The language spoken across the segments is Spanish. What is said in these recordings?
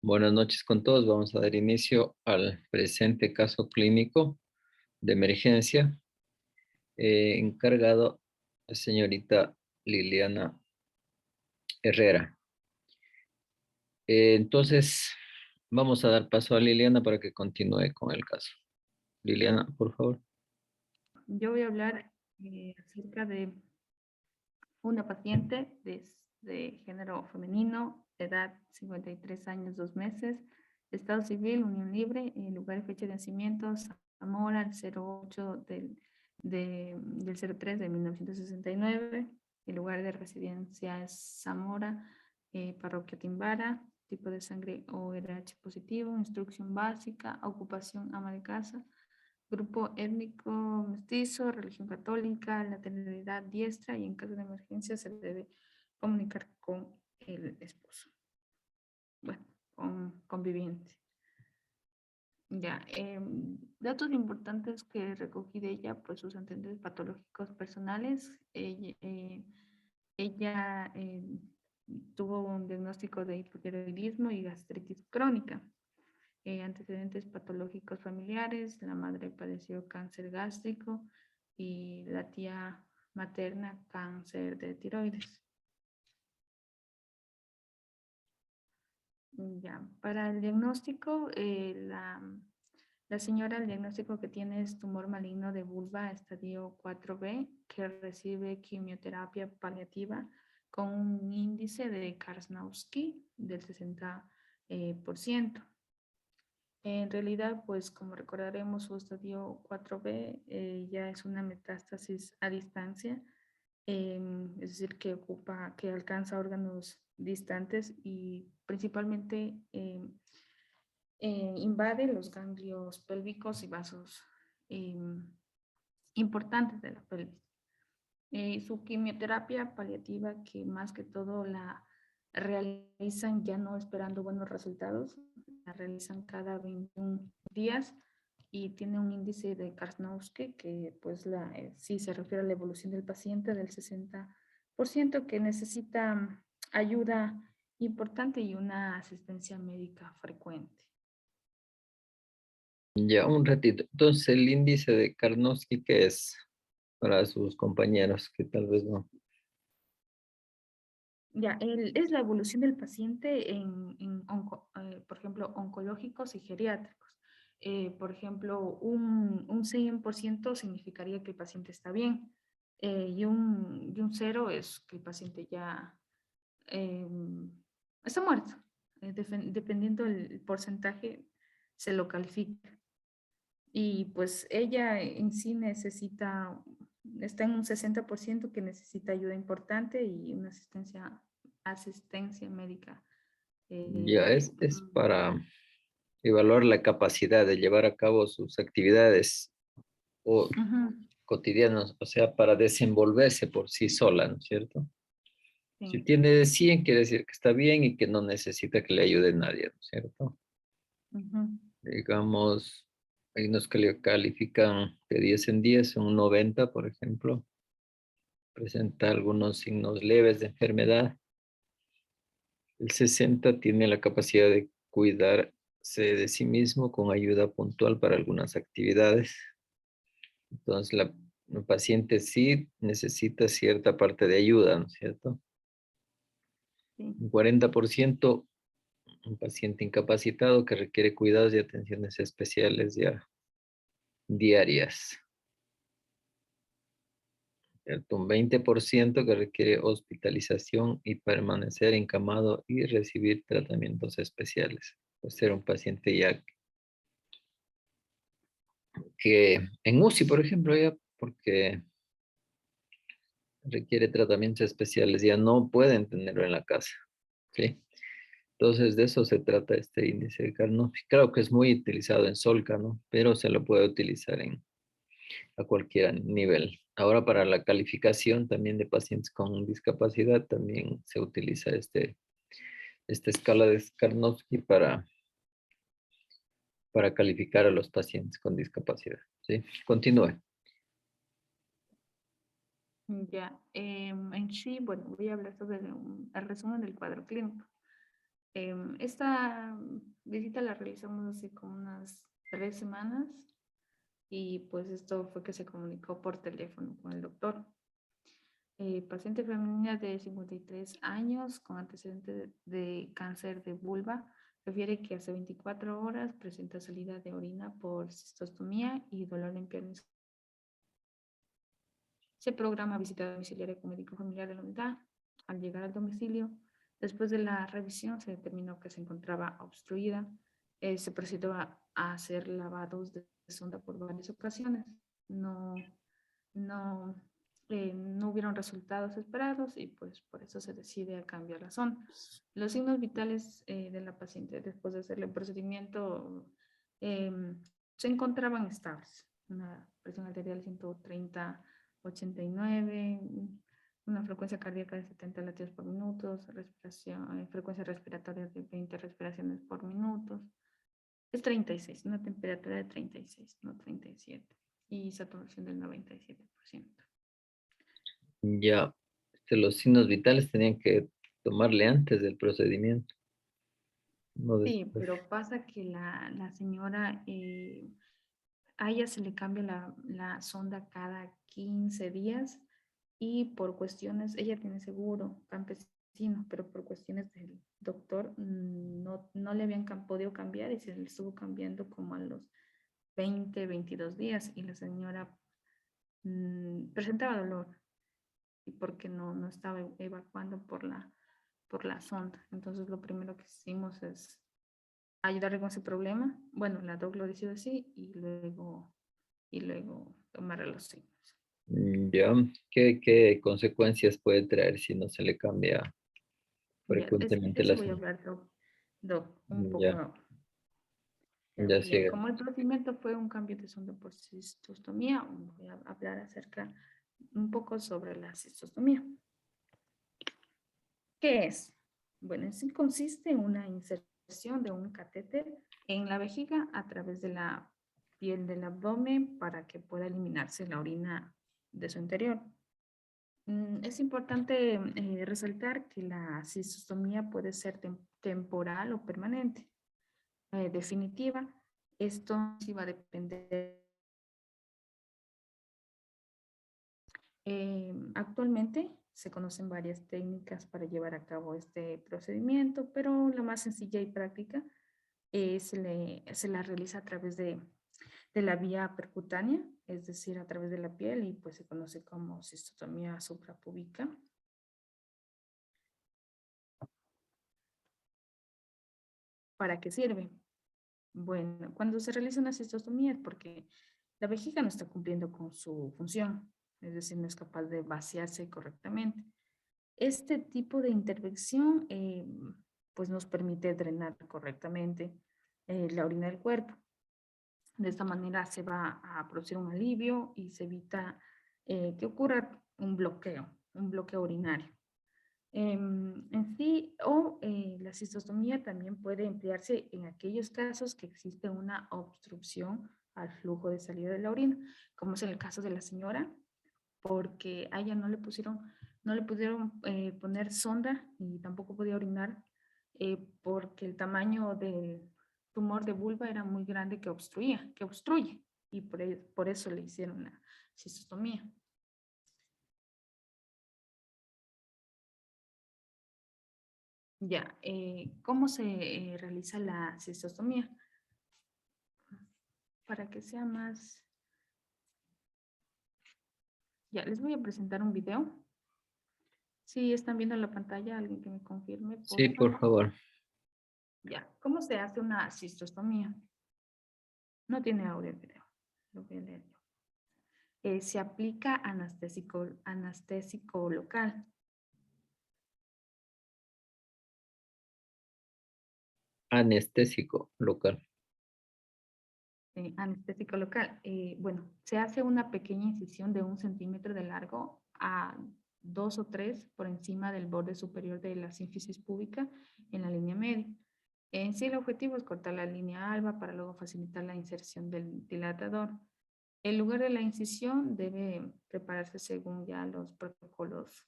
Buenas noches con todos. Vamos a dar inicio al presente caso clínico de emergencia encargado la señorita Liliana Herrera. Entonces, vamos a dar paso a Liliana para que continúe con el caso. Liliana, por favor. Yo voy a hablar acerca de una paciente de género femenino, edad 53 años, 2 meses, estado civil, unión libre, lugar y fecha de nacimiento, Zamora, el 08 del 03 de 1969, el lugar de residencia es Zamora, parroquia Timbara, tipo de sangre ORH positivo, instrucción básica, ocupación ama de casa, grupo étnico mestizo, religión católica, nacionalidad diestra y en caso de emergencia se debe comunicar con el esposo, bueno, con conviviente. Ya, datos importantes que recogí de ella, pues sus antecedentes patológicos personales. Ella tuvo un diagnóstico de hipotiroidismo y gastritis crónica. Antecedentes patológicos familiares, la madre padeció cáncer gástrico y la tía materna cáncer de tiroides. Ya, para el diagnóstico, la señora, el diagnóstico que tiene es tumor maligno de vulva estadio 4B, que recibe quimioterapia paliativa con un índice de Karnowski del 60%. En realidad, pues como recordaremos, su estadio 4B ya es una metástasis a distancia, es decir, que alcanza órganos distantes y principalmente invade los ganglios pélvicos y vasos importantes de la pelvis. Su quimioterapia paliativa, que más que todo la realizan ya no esperando buenos resultados, la realizan cada 21 días y tiene un índice de Karnowski que pues sí se refiere a la evolución del paciente del 60%, que necesita ayuda importante y una asistencia médica frecuente. Ya, un ratito. Entonces, el índice de Karnowski, ¿qué es para sus compañeros que tal vez no? Ya, es la evolución del paciente por ejemplo, oncológicos y geriátricos. Por ejemplo, un 100% significaría que el paciente está bien, y un 0 es que el paciente ya eh, está muerto. Dependiendo del porcentaje, se lo califica. Y pues ella en sí está en un 60% que necesita ayuda importante y una asistencia médica. Ya es para evaluar la capacidad de llevar a cabo sus actividades o Ujú, cotidianos, o sea, para desenvolverse por sí sola, ¿no es cierto? Si sí. tiene de 100, quiere decir que está bien y que no necesita que le ayude nadie, ¿no es cierto? Ujú, Digamos, hay unos que le califican de 10 en 10, un 90, por ejemplo. Presenta algunos signos leves de enfermedad. El 60 tiene la capacidad de cuidarse de sí mismo con ayuda puntual para algunas actividades. Entonces, la paciente sí necesita cierta parte de ayuda, ¿no es cierto? sí. Un 40%, un paciente incapacitado que requiere cuidados y atenciones especiales ya diarias. ¿Cierto? Un 20% que requiere hospitalización y permanecer encamado y recibir tratamientos especiales. Puede ser un paciente ya que en UCI, por ejemplo, ya porque requiere tratamientos especiales, ya no pueden tenerlo en la casa. ¿Sí? Entonces, de eso se trata este índice de Karnofsky. Claro que es muy utilizado en Solca, ¿no? Pero se lo puede utilizar a cualquier nivel. Ahora, para la calificación también de pacientes con discapacidad, también se utiliza esta escala de Karnofsky para calificar a los pacientes con discapacidad. ¿Sí? Continúe. Ya, en sí, bueno, voy a hablar sobre el resumen del cuadro clínico. Esta visita la realizamos hace como unas 3 semanas y pues esto fue que se comunicó por teléfono con el doctor. Paciente femenina de 53 años con antecedente de cáncer de vulva. Refiere que hace 24 horas presenta salida de orina por cistostomía y dolor en piernas. Se programa visita domiciliaria con médico familiar de la unidad. Al llegar al domicilio, después de la revisión, se determinó que se encontraba obstruida. Se procedió a hacer lavados de sonda por varias ocasiones. No, no hubieron resultados esperados y pues por eso se decide a cambiar la sonda. Los signos vitales de la paciente después de hacerle el procedimiento se encontraban estables. Una presión arterial 130/89, una frecuencia cardíaca de 70 latidos por minuto, frecuencia respiratoria de 20 respiraciones por minuto. Es 36, una temperatura de 36, no 37. Y saturación del 97%. Ya, los signos vitales tenían que tomarle antes del procedimiento, no Sí, después. pero pasa que la señora, a ella se le cambia la sonda cada 15 días y por cuestiones, ella tiene seguro campesino, pero por cuestiones del doctor no le habían podido cambiar y se le estuvo cambiando como a los 20, 22 días y la señora presentaba dolor y porque no estaba evacuando por la sonda. Entonces lo primero que hicimos es ayudarle con ese problema. Bueno, la doc lo decidió así y luego tomarle los signos. Ya, ¿qué consecuencias puede traer si no se le cambia Ya, frecuentemente eso la voy a sonda? hablar, doc, un Ya, poco. ya Bien, sigue. como el procedimiento fue un cambio de sonda por cistostomía, voy a hablar acerca un poco sobre la cistostomía. ¿Qué es? Bueno, en sí consiste en una inserción de un catéter en la vejiga a través de la piel del abdomen para que pueda eliminarse la orina de su interior. Es importante resaltar que la cistostomía puede ser temporal o permanente. Definitiva, esto sí va a depender. Actualmente se conocen varias técnicas para llevar a cabo este procedimiento, pero la más sencilla y práctica se la realiza a través de la vía percutánea, es decir, a través de la piel y pues se conoce como cistotomía suprapúbica. ¿Para qué sirve? Bueno, cuando se realiza una cistostomía es porque la vejiga no está cumpliendo con su función, es decir, no es capaz de vaciarse correctamente. Este tipo de intervención pues nos permite drenar correctamente la orina del cuerpo. De esta manera se va a producir un alivio y se evita que ocurra un bloqueo urinario. En sí, o la cistostomía también puede emplearse en aquellos casos que existe una obstrucción al flujo de salida de la orina, como es en el caso de la señora, porque a ella no le pudieron poner sonda y tampoco podía orinar porque el tamaño del tumor de vulva era muy grande que obstruye, y por eso le hicieron la cistostomía. Ya, ¿cómo se realiza la cistostomía? Para que sea más... Ya, les voy a presentar un video. Si están viendo la pantalla, alguien que me confirme, Sí, porfa. por favor. Ya, ¿cómo se hace una cistostomía? No tiene audio el video, lo voy a leer yo. Se aplica anestésico local. Anestésico local. Anestésico local. Bueno, se hace una pequeña incisión de 1 centímetro de largo a 2 o 3 por encima del borde superior de la sínfisis púbica en la línea media. En sí, el objetivo es cortar la línea alba para luego facilitar la inserción del dilatador. El lugar de la incisión debe prepararse según ya los protocolos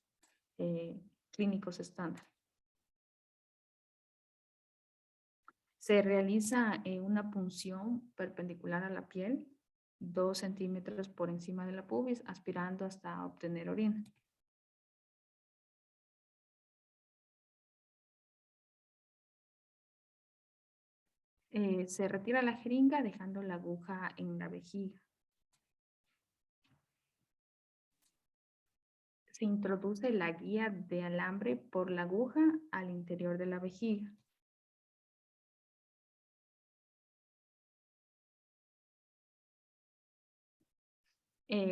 clínicos estándar. Se realiza una punción perpendicular a la piel, 2 centímetros por encima de la pubis, aspirando hasta obtener orina. Se retira la jeringa dejando la aguja en la vejiga. Se introduce la guía de alambre por la aguja al interior de la vejiga.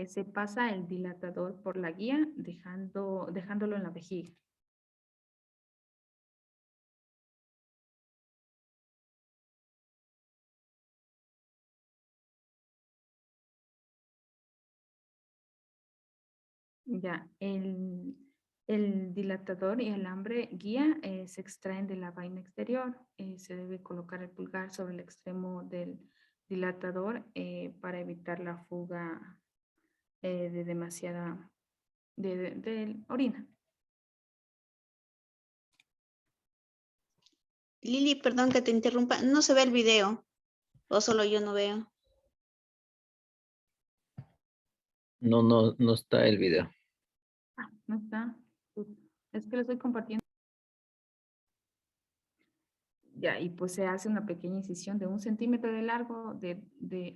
Se pasa el dilatador por la guía dejándolo en la vejiga. Ya, el dilatador y alambre guía se extraen de la vaina exterior. Se debe colocar el pulgar sobre el extremo del dilatador para evitar la fuga de demasiada de orina. Lili, perdón que te interrumpa, no se ve el video, o solo yo no veo. No está el video. Ah, no está. Es que lo estoy compartiendo. Ya, y pues se hace una pequeña incisión de 1 centímetro de largo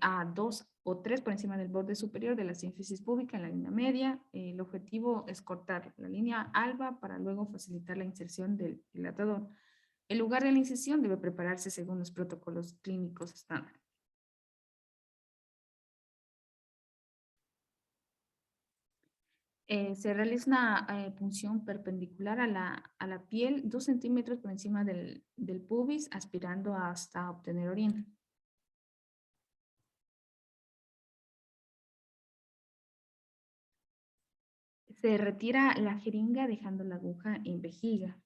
a 2 o 3 por encima del borde superior de la sínfisis púbica en la línea media. El objetivo es cortar la línea alba para luego facilitar la inserción del dilatador. El lugar de la incisión debe prepararse según los protocolos clínicos estándar. Se realiza una punción perpendicular a la piel, 2 centímetros por encima del pubis, aspirando hasta obtener orina. Se retira la jeringa dejando la aguja en vejiga.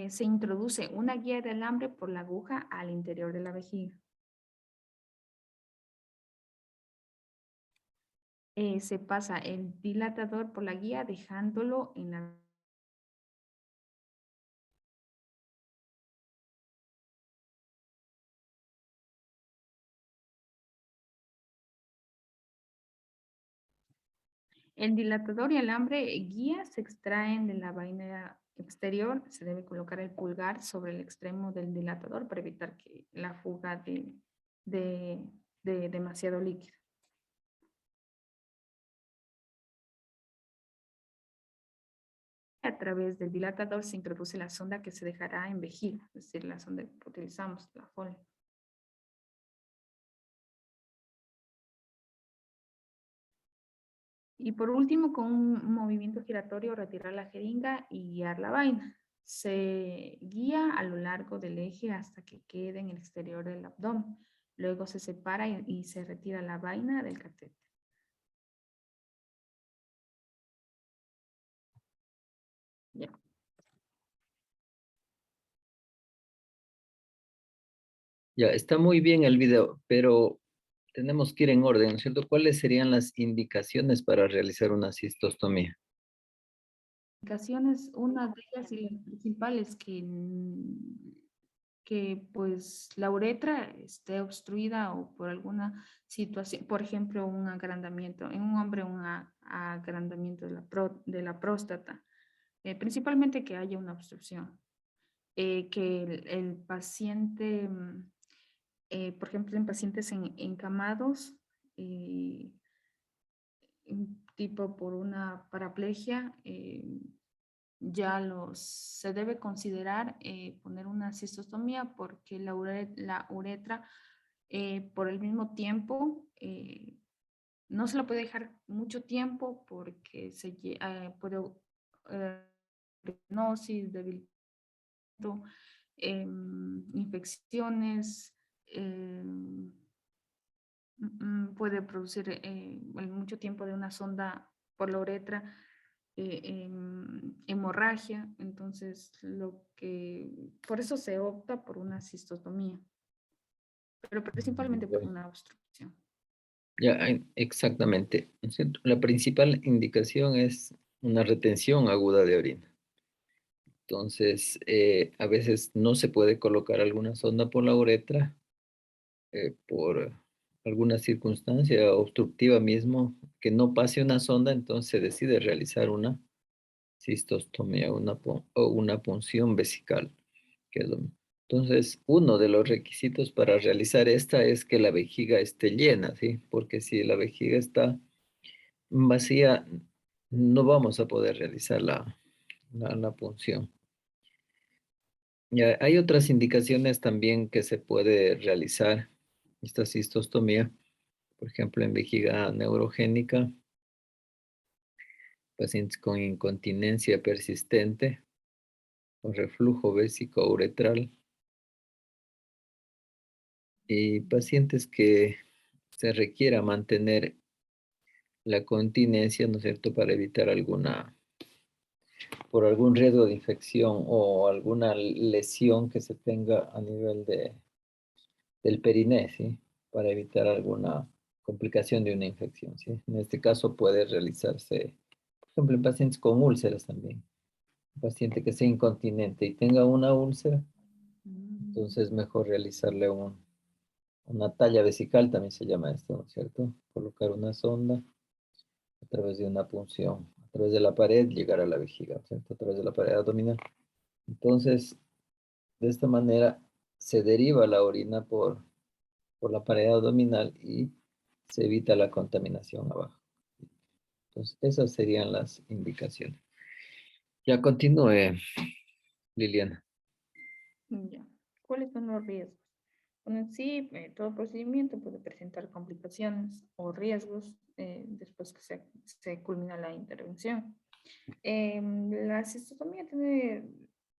Se introduce una guía de alambre por la aguja al interior de la vejiga. Se pasa el dilatador por la guía dejándolo en la... El dilatador y alambre guía se extraen de la vaina exterior. Se debe colocar el pulgar sobre el extremo del dilatador para evitar que la fuga de demasiado líquido. A través del dilatador se introduce la sonda que se dejará en vejiga, es decir, la sonda que utilizamos, la Foley. Y por último, con un movimiento giratorio, retirar la jeringa y guiar la vaina. Se guía a lo largo del eje hasta que quede en el exterior del abdomen. Luego se separa y se retira la vaina del catéter. Ya. Ya, está muy bien el video, pero tenemos que ir en orden, ¿no es cierto? ¿Cuáles serían las indicaciones para realizar una cistostomía? Indicaciones, una de ellas y las principales que pues la uretra esté obstruida o por alguna situación, por ejemplo, un agrandamiento, en un hombre un agrandamiento de la próstata, principalmente que haya una obstrucción, que el paciente, por ejemplo, en pacientes encamados, eh, tipo por una paraplegia, se debe considerar poner una cistostomía porque la uretra por el mismo tiempo no se la puede dejar mucho tiempo porque puede stenosis, debilitamiento, infecciones, puede producir mucho tiempo de una sonda por la uretra, hemorragia, entonces por eso se opta por una cistostomía, pero principalmente por una obstrucción. Ya, exactamente, ¿no es cierto? La principal indicación es una retención aguda de orina. Entonces, a veces no se puede colocar alguna sonda por la uretra por alguna circunstancia obstructiva mismo, que no pase una sonda, entonces se decide realizar una cistostomía o una punción vesical. Que es entonces, uno de los requisitos para realizar esta es que la vejiga esté llena, ¿sí? Porque si la vejiga está vacía, no vamos a poder realizar la punción. Ya, hay otras indicaciones también que se puede realizar esta cistostomía, por ejemplo, en vejiga neurogénica, pacientes con incontinencia persistente, con reflujo vésico-uretral y pacientes que se requiera mantener la continencia, ¿no es cierto?, para evitar por algún riesgo de infección o alguna lesión que se tenga a nivel del periné, ¿sí? Para evitar alguna complicación de una infección, ¿sí? En este caso puede realizarse, por ejemplo, en pacientes con úlceras también. Un paciente que sea incontinente y tenga una úlcera, entonces mejor realizarle una talla vesical, también se llama esto, ¿no es cierto? Colocar una sonda a través de una punción, a través de la pared, llegar a la vejiga, ¿cierto? A través de la pared abdominal. Entonces, de esta manera se deriva la orina por la pared abdominal y se evita la contaminación abajo. Entonces, esas serían las indicaciones. Ya continúe, Liliana. Ya. ¿Cuáles son los riesgos? Bueno, en sí, todo procedimiento puede presentar complicaciones o riesgos después que se culmina la intervención. La cistostomía tiene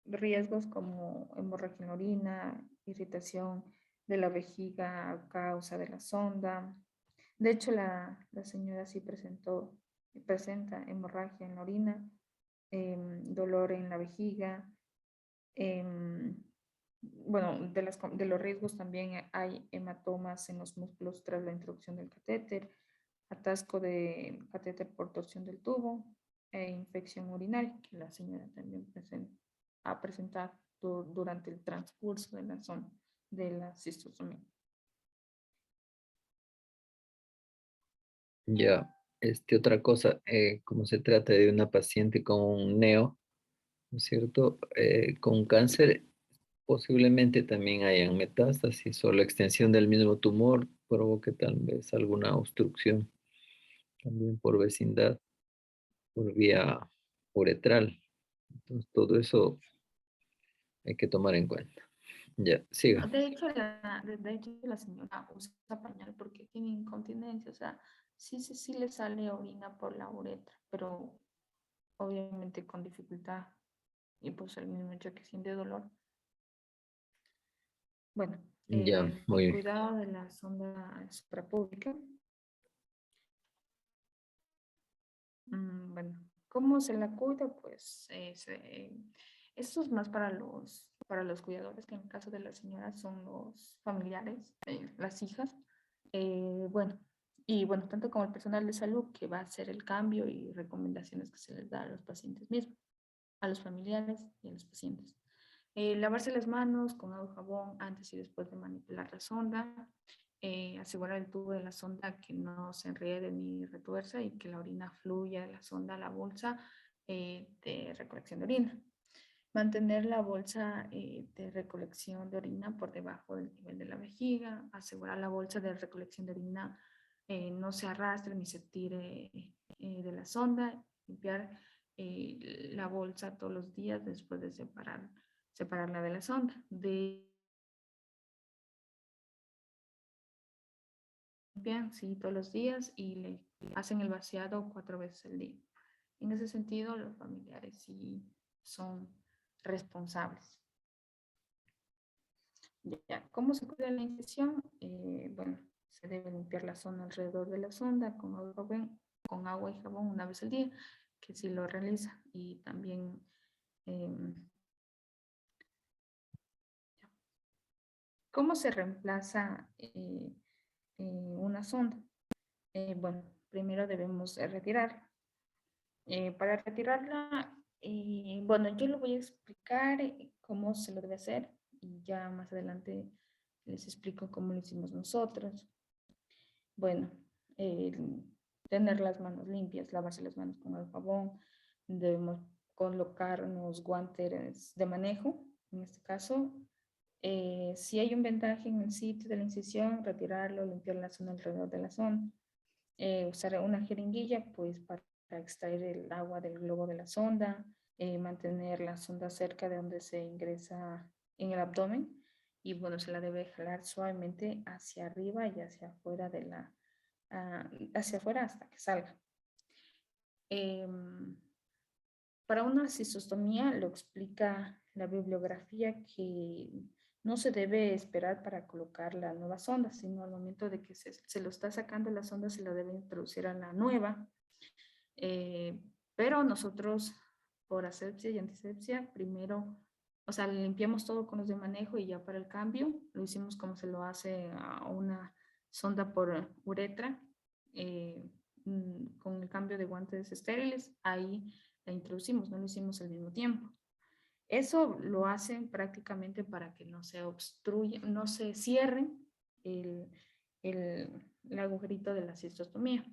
riesgos como hemorragia en la orina, irritación de la vejiga a causa de la sonda. De hecho, la señora sí presenta hemorragia en la orina, dolor en la vejiga. Bueno, de los riesgos también hay hematomas en los músculos tras la introducción del catéter, atasco de catéter por torsión del tubo e infección urinaria, que la señora también ha presentado durante el transcurso de la zona de la cistostomía. Ya, otra cosa, como se trata de una paciente con un neo, ¿no es cierto? Con cáncer, posiblemente también hayan metástasis o la extensión del mismo tumor provoque tal vez alguna obstrucción también por vecindad, por vía uretral. Entonces, todo eso hay que tomar en cuenta. Ya, siga. De hecho, la señora usa pañal porque tiene incontinencia, o sea, sí le sale orina por la uretra, pero obviamente con dificultad y pues el mismo hecho que siente dolor. Bueno, Ya, muy el bien. cuidado de la sonda suprapúbica. Bueno, ¿cómo se la cuida? Pues esto es más para los cuidadores, que en el caso de la señora son los familiares, las hijas. Bueno, y bueno, tanto como el personal de salud que va a hacer el cambio y recomendaciones que se les da a los pacientes mismos, a los familiares y a los pacientes. Lavarse las manos con agua y jabón antes y después de manipular la sonda. Asegurar el tubo de la sonda que no se enrede ni retuerza y que la orina fluya de la sonda a la bolsa de recolección de orina. Mantener la bolsa de recolección de orina por debajo del nivel de la vejiga. Asegurar la bolsa de recolección de orina no se arrastre ni se tire de la sonda. Limpiar la bolsa todos los días después de separarla de la sonda. Limpian, sí, todos los días y le hacen el vaciado 4 veces al día. En ese sentido, los familiares sí son responsables. Ya, ¿cómo se cuida la infección? Bueno, se debe limpiar la zona alrededor de la sonda con agua y jabón una vez al día, que sí lo realiza. Y también, ¿cómo se reemplaza una sonda? Bueno, primero debemos retirarla. Para retirarla, bueno, yo lo voy a explicar explicar cómo se lo debe hacer y ya más adelante les explico cómo lo hicimos nosotros. Bueno, tener las manos limpias, lavarse las manos con el jabón, debemos colocarnos guantes de manejo, en este caso. Si hay un vendaje en el sitio de la incisión, retirarlo, limpiar la zona alrededor de la zona. Usar una jeringuilla pues para extraer el agua del globo de la sonda, mantener la sonda cerca de donde se ingresa en el abdomen y bueno, se la debe jalar suavemente hacia arriba y hacia afuera hacia afuera hasta que salga. Para una cistostomía lo explica la bibliografía que no se debe esperar para colocar la nueva sonda, sino al momento de que se lo está sacando la sonda se la debe introducir a la nueva. Pero nosotros, por asepsia y antisepsia, primero, o sea, limpiamos todo con los de manejo y ya para el cambio lo hicimos como se lo hace a una sonda por uretra, con el cambio de guantes estériles, ahí la introducimos, no lo hicimos al mismo tiempo. Eso lo hacen prácticamente para que no se obstruya, no se cierre el, el agujerito de la cistostomía.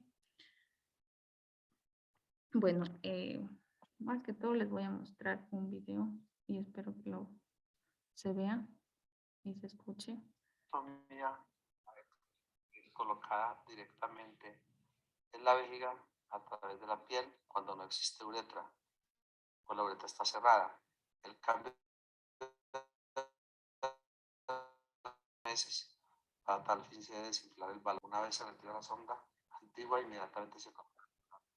Bueno, más que todo les voy a mostrar un video y espero que se vea y se escuche. Colocada directamente en la vejiga a través de la piel cuando no existe uretra o la uretra está cerrada. El cambio de meses para tal fin se debe desinflar el balón. Una vez se retira la sonda antigua, inmediatamente se coloca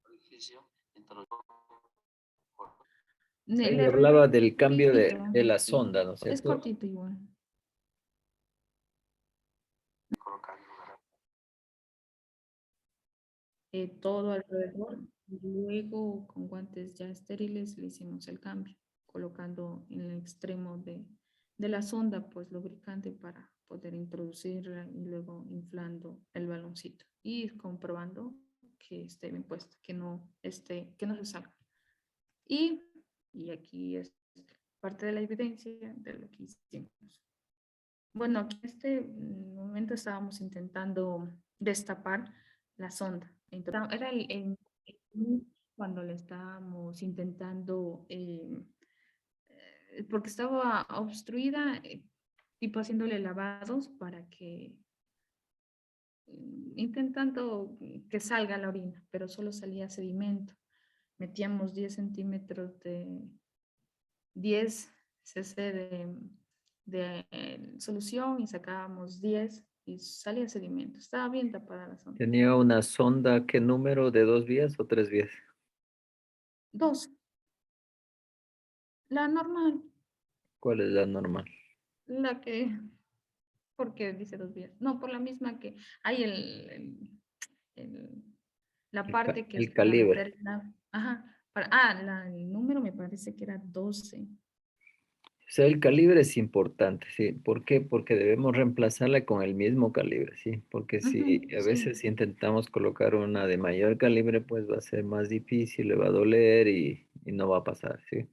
el orificio introducido por Y hablaba del cambio de la sonda, ¿no es Es cierto? cortito igual. colocar en lugar. Todo alrededor. Y luego con guantes ya estériles le hicimos el cambio, colocando en el extremo de la sonda pues lubricante para poder introducirla y luego inflando el baloncito y comprobando que esté bien puesto, que no se salga. Y aquí es parte de la evidencia de lo que hicimos. Bueno, aquí en este momento estábamos intentando destapar la sonda. Entonces, era cuando le estábamos intentando, porque estaba obstruida, tipo haciéndole lavados para que, intentando que salga la orina, pero solo salía sedimento. Metíamos 10 centímetros de 10 cc de solución y sacábamos 10 y salía sedimento. Estaba bien tapada la sonda. ¿Tenía una sonda qué número, de 2 vías o 3 vías? 2. La normal, ¿Cuál es la normal? la que, porque dice 2 vías. No, por la misma que hay la parte que es El para calibre. meter ajá, el número me parece que era 12. O sea, el calibre es importante, ¿sí? ¿Por qué? Porque debemos reemplazarla con el mismo calibre, ¿sí? Porque si a Sí. veces intentamos colocar una de mayor calibre, pues va a ser más difícil, le va a doler y no va a pasar, ¿sí?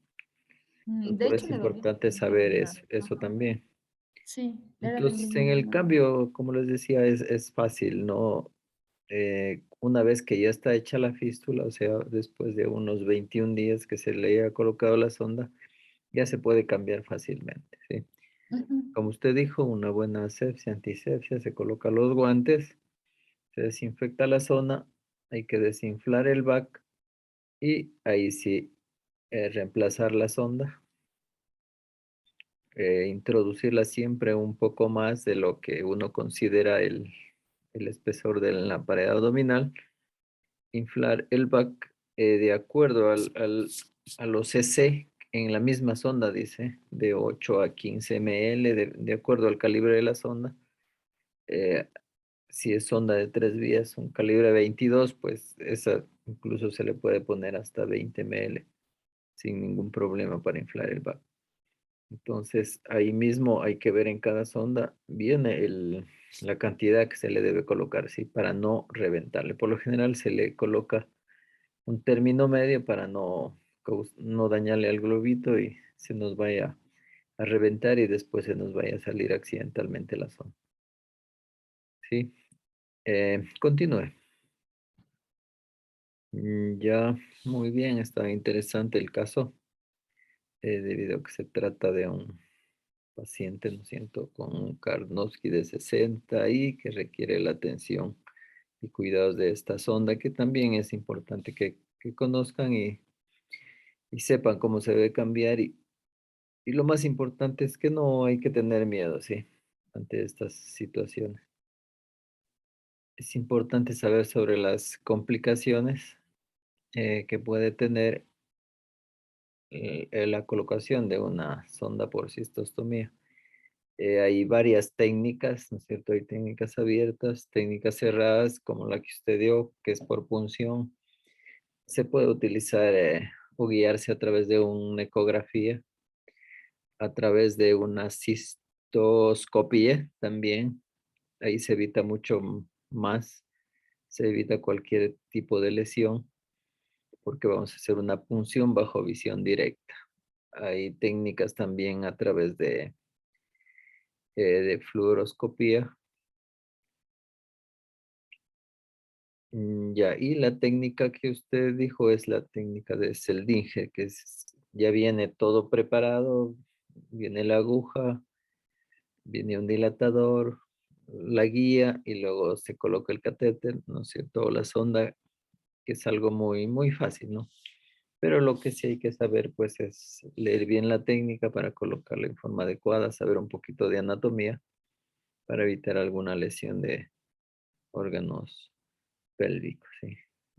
Entonces, De por hecho, eso es le dolía. importante saber eso Ajá. también. Sí, era del Entonces, en mismo el número. cambio, como les decía, es fácil, ¿no? Una vez que ya está hecha la fístula, o sea, después de unos 21 días que se le haya colocado la sonda, ya se puede cambiar fácilmente, ¿sí? Ujú. Como usted dijo, una buena asepsia, antisepsia, se coloca los guantes, se desinfecta la zona, hay que desinflar el bac y ahí sí reemplazar la sonda, introducirla siempre un poco más de lo que uno considera el espesor de la pared abdominal, inflar el bac de acuerdo a los cc en la misma sonda, dice, de 8 a 15 ml, de acuerdo al calibre de la sonda. Si es sonda de 3 vías, un calibre 22, pues esa incluso se le puede poner hasta 20 ml sin ningún problema para inflar el bac. Entonces, ahí mismo hay que ver en cada sonda bien la cantidad que se le debe colocar, ¿sí? Para no reventarle. Por lo general se le coloca un término medio para no no dañarle al globito y se nos vaya a reventar y después se nos vaya a salir accidentalmente la sonda. ¿Sí? Continúe. Ya, muy bien, está interesante el caso, debido a que se trata de un paciente, ¿no es cierto?, con un Karnofsky de 60 y que requiere la atención y cuidados de esta sonda, que también es importante que conozcan y sepan cómo se debe cambiar. Y lo más importante es que no hay que tener miedo, ¿sí?, ante estas situaciones. Es importante saber sobre las complicaciones que puede tener la colocación de una sonda por cistostomía. Hay varias técnicas, ¿no es cierto? Hay técnicas abiertas, técnicas cerradas, como la que usted dio, que es por punción. Se puede utilizar o guiarse a través de una ecografía, a través de una cistoscopía también. Ahí se evita mucho más, se evita cualquier tipo de lesión, porque vamos a hacer una punción bajo visión directa. Hay técnicas también a través de fluoroscopía. Ya, y la técnica que usted dijo es la técnica de Seldinger, que ya viene todo preparado, viene la aguja, viene un dilatador, la guía y luego se coloca el catéter, ¿no es cierto? O la sonda, que es algo muy, muy fácil, ¿no? Pero lo que sí hay que saber, pues, es leer bien la técnica para colocarla en forma adecuada, saber un poquito de anatomía para evitar alguna lesión de órganos pélvicos, ¿sí?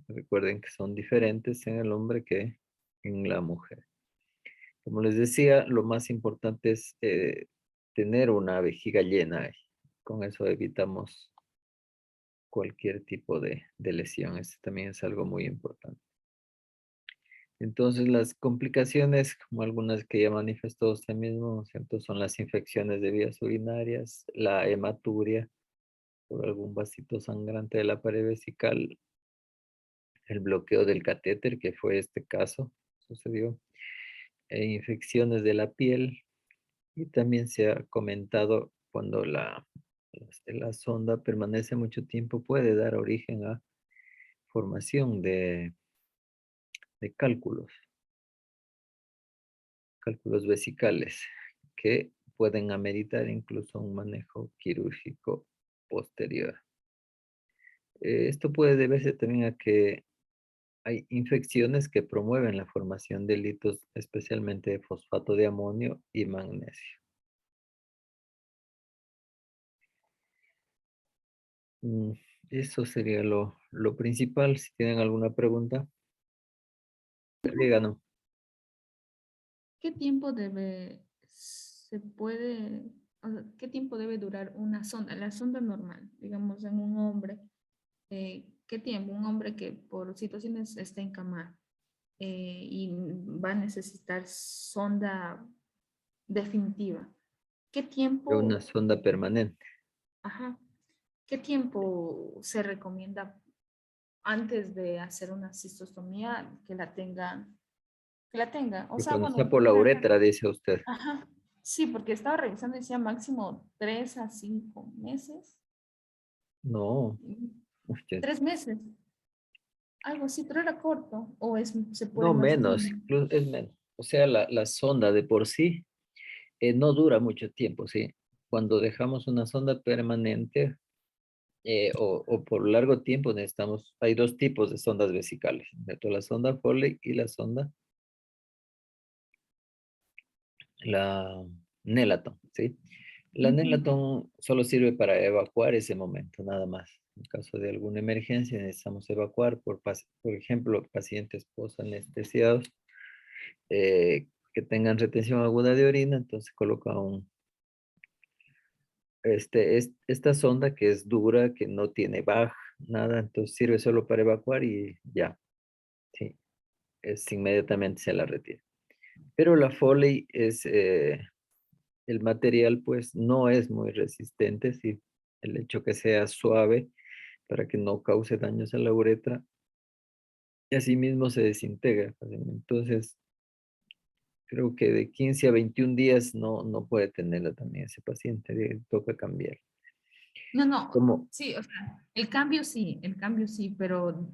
Recuerden que son diferentes en el hombre que en la mujer. Como les decía, lo más importante es tener una vejiga llena. Con eso evitamos cualquier tipo de lesión. Este también es algo muy importante. Entonces, las complicaciones, como algunas que ya manifestó usted mismo, ¿no es cierto?, son las infecciones de vías urinarias, la hematuria por algún vasito sangrante de la pared vesical, el bloqueo del catéter, que fue este caso, sucedió, infecciones de la piel, y también se ha comentado cuando la sonda permanece mucho tiempo, puede dar origen a formación de cálculos vesicales, que pueden ameritar incluso un manejo quirúrgico posterior. Esto puede deberse también a que hay infecciones que promueven la formación de litos, especialmente de fosfato de amonio y magnesio. Mm, Eso sería lo principal. Si tienen alguna pregunta, díganos. ¿Qué tiempo qué tiempo debe durar una sonda? La sonda normal, digamos, en un hombre, ¿qué tiempo? Un hombre que por situaciones está encamado y va a necesitar sonda definitiva. ¿Qué De una tiempo, sonda permanente. ajá, qué tiempo se recomienda antes de hacer una cistostomía que la tenga? O Y sea, cuando está bueno, por la uretra, dice usted. ajá, sí, porque estaba revisando y decía máximo 3 a 5 meses. No, Mm, usted. 3 meses, algo así, pero era corto, o se puede No más menos, tiempo. incluso es menos. O sea, la sonda de por sí no dura mucho tiempo, ¿sí? Cuando dejamos una sonda permanente o por largo tiempo necesitamos, hay dos tipos de sondas vesicales, ¿cierto? La sonda Foley y la Nelaton, ¿sí? La Ujú. Nelaton solo sirve para evacuar ese momento, nada más. En caso de alguna emergencia necesitamos evacuar, por ejemplo, pacientes posanestesiados que tengan retención aguda de orina, entonces coloca esta sonda que es dura, que no tiene baj, nada, entonces sirve solo para evacuar y ya, sí, inmediatamente se la retira. Pero la Foley el material pues no es muy resistente, sí, el hecho que sea suave para que no cause daños a la uretra y así mismo se desintegra fácilmente. Entonces, creo que de 15 a 21 días no puede tenerla también ese paciente, toca cambiar. No, no, Como, sí, o sea, el cambio sí, pero,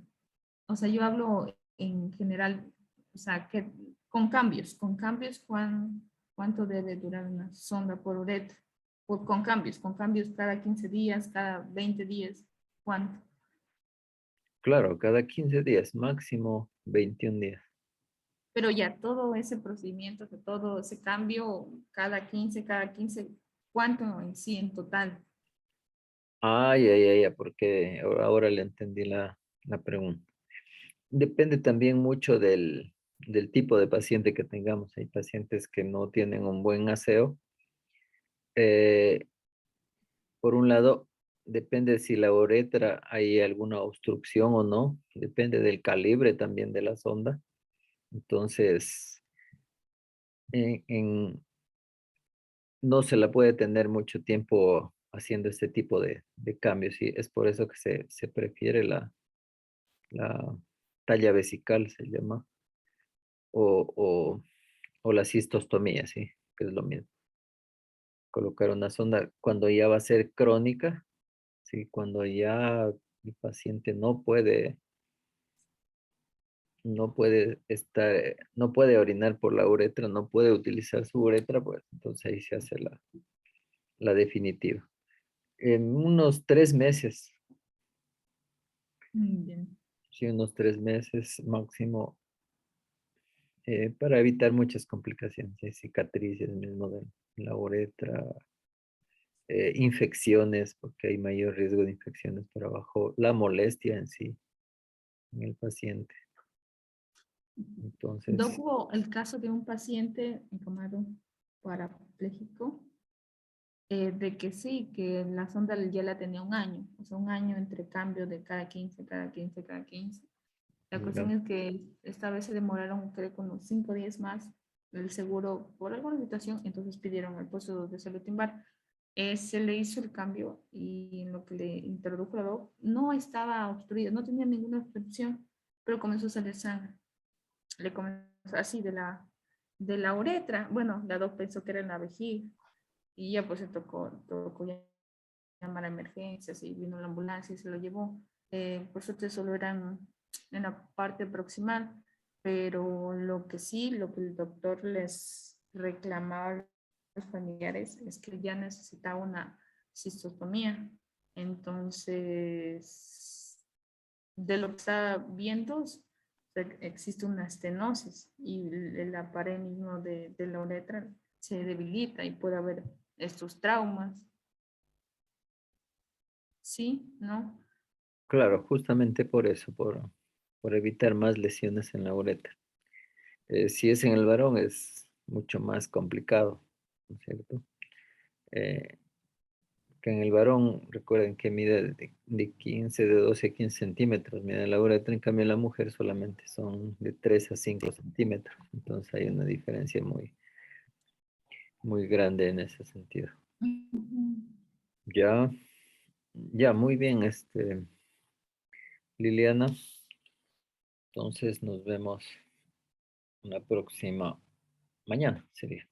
o sea, yo hablo en general, o sea, que con cambios, ¿cuánto debe durar una sonda por uretra? Con cambios cada 15 días, cada 20 días, ¿cuánto? claro, cada 15 días, máximo 21 días. Pero ya todo ese procedimiento, que todo ese cambio, cada 15, ¿cuánto en sí en total? Porque ahora le entendí la pregunta. Depende también mucho del tipo de paciente que tengamos. Hay pacientes que no tienen un buen aseo. Eh, por un lado, depende si la uretra hay alguna obstrucción o no. Depende del calibre también de la sonda. Entonces, no se la puede tener mucho tiempo haciendo este tipo de cambios. Y es por eso que se prefiere la talla vesical, se llama, o, o, o la cistostomía, sí, que es lo mismo. Colocar una sonda cuando ya va a ser crónica, sí, cuando ya el paciente no puede orinar por la uretra, no puede utilizar su uretra, pues entonces ahí se hace la definitiva. En unos 3 meses, Bien. sí, unos 3 meses máximo, para evitar muchas complicaciones, cicatrices mismo de la uretra, infecciones, porque hay mayor riesgo de infecciones por abajo, la molestia en sí, en el paciente. Doc, Entonces, hubo el caso de un paciente encamado parapléjico, de que sí, que la sonda ya la tenía un año, o sea, un año entre cambio de cada 15, cada 15, cada 15. La cuestión ya, es que esta vez se demoraron, creo, como 5 días más el seguro por alguna situación, entonces pidieron al puesto de salud timbar. Se le hizo el cambio y en lo que le introdujo la doc no estaba obstruido, no tenía ninguna obstrucción, pero comenzó a salir sangre. Le comenzó así de la uretra. Bueno, la doc pensó que era en la vejiga y ya pues se tocó llamar a emergencias y vino la ambulancia y se lo llevó. Por suerte solo eran en la parte proximal, pero lo que el doctor les reclamaba a los familiares es que ya necesitaba una cistostomía. Entonces, de lo que está viendo, existe una estenosis y la pared mismo de la uretra se debilita y puede haber estos traumas. Sí, ¿no? claro, justamente por eso, por evitar más lesiones en la uretra. Si es en el varón es mucho más complicado, ¿no es cierto? Eh, que en el varón, recuerden que mide de 12 a 15 centímetros, mide la uretra, en cambio en la mujer solamente son de 3 a 5 centímetros, entonces hay una diferencia muy grande en ese sentido. Ujú. Ya, ya, muy bien, Liliana, entonces nos vemos una próxima mañana, sería.